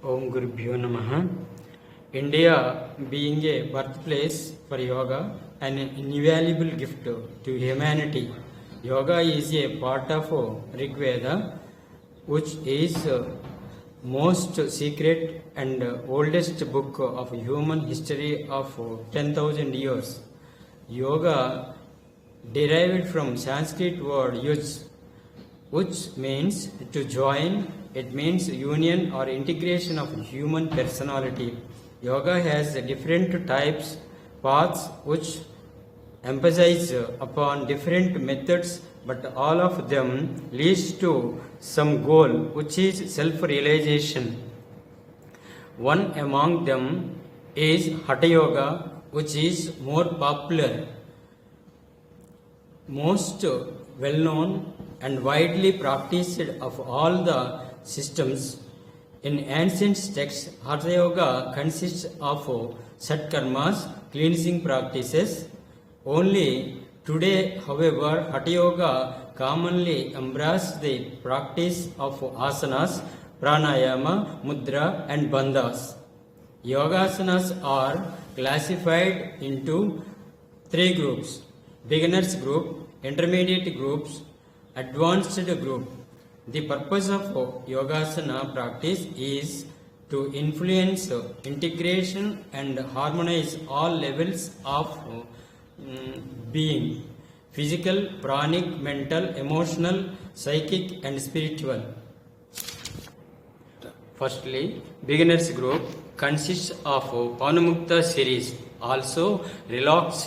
Om Gurubhyo Namaha. India being a birthplace for yoga, an invaluable gift to humanity. Yoga is a part of Rig Veda, which is most secret and oldest book of human history of 10,000 years. Yoga derived from Sanskrit word yuj, which means to join. It means union or integration of human personality. Yoga has different types, paths which emphasize upon different methods, but all of them leads to some goal, which is self-realization. One among them is Hatha Yoga, which is more popular, most well-known and widely practiced of all the systems. In ancient texts, Hatha Yoga consists of Satkarmas, cleansing practices. Only today, however, Hatha Yoga commonly embraces the practice of asanas, pranayama, mudra and bandhas. Yogasanas are classified into three groups: beginners group, intermediate groups, advanced group. The purpose of Yogasana practice is to influence integration and harmonize all levels of being: physical, pranic, mental, emotional, psychic and spiritual. Firstly, beginners group consists of Panamukta series, also relaxed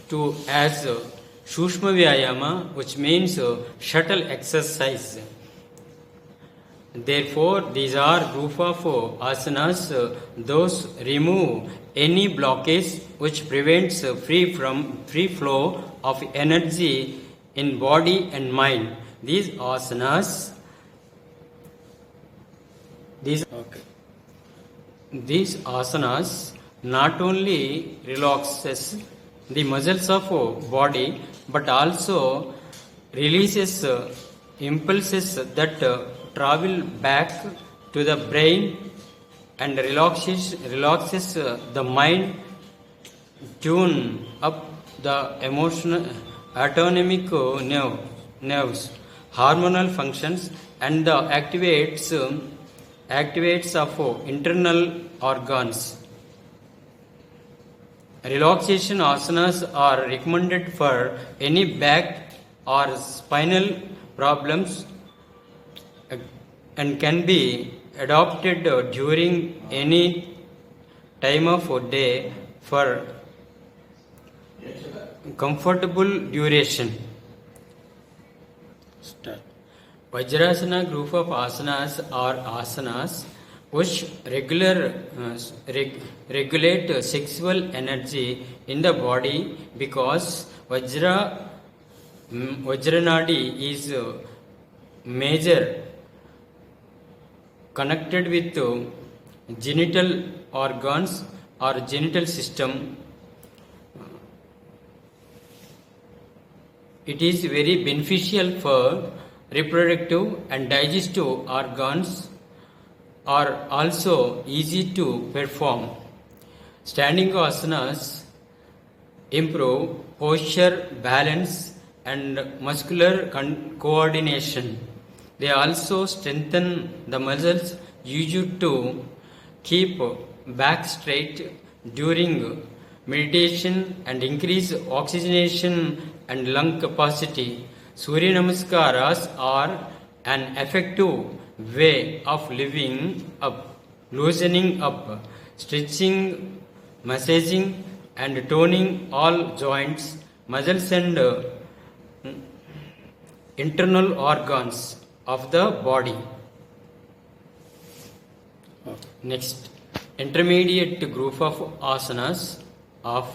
to as Shushma Vyayama, which means shuttle exercise. Therefore, these are group of asanas. Those remove any blockage which prevents free flow of energy in body and mind. These asanas not only relaxes the muscles of body, but also releases impulses that travel back to the brain and relaxes the mind, tune up the emotional autonomic nerves, hormonal functions, and the activates of internal organs. Relaxation asanas are recommended for any back or spinal problems and can be adopted during any time of day for comfortable duration. Vajrasana group of asanas are asanas which regulate sexual energy in the body, because Vajranadi is major connected with genital organs or genital system. It is very beneficial for reproductive and digestive organs, are also easy to perform. Standing asanas improve posture, balance and muscular coordination. They also strengthen the muscles used to keep back straight during meditation and increase oxygenation and lung capacity. Surya Namaskaras are an effective way of living up, loosening up, stretching, massaging and toning all joints, muscles and internal organs of the body. Next, intermediate group of asanas of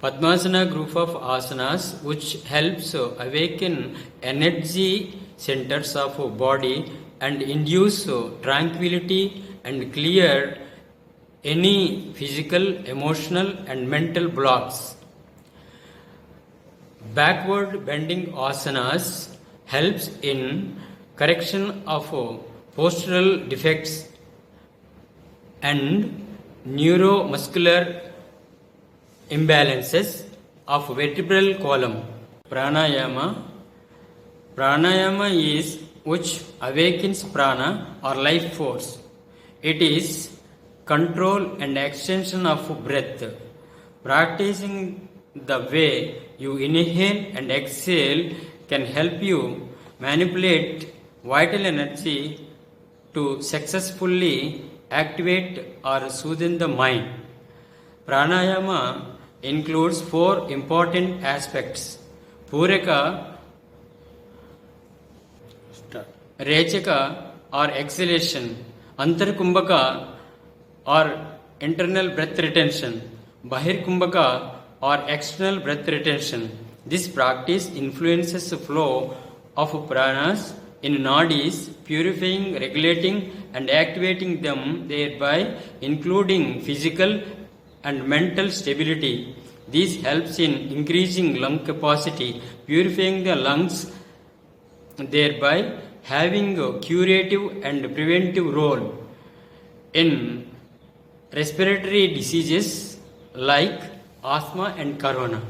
Padmasana group of asanas, which helps awaken energy centers of body and induce tranquility and clear any physical, emotional and mental blocks. Backward bending asanas helps in correction of postural defects and neuromuscular imbalances of vertebral column. Pranayama is which awakens prana or life force. It is control and extension of breath. Practicing the way you inhale and exhale can help you manipulate vital energy to successfully activate or soothe the mind. Pranayama includes 4 important aspects: Puraka, Rechaka or exhalation, Antarkumbhaka or internal breath retention, Bahirkumbhaka or external breath retention. This practice influences the flow of pranas in nadis, purifying, regulating and activating them, thereby including physical and mental stability. This helps in increasing lung capacity, purifying the lungs, thereby having a curative and preventive role in respiratory diseases like asthma and corona.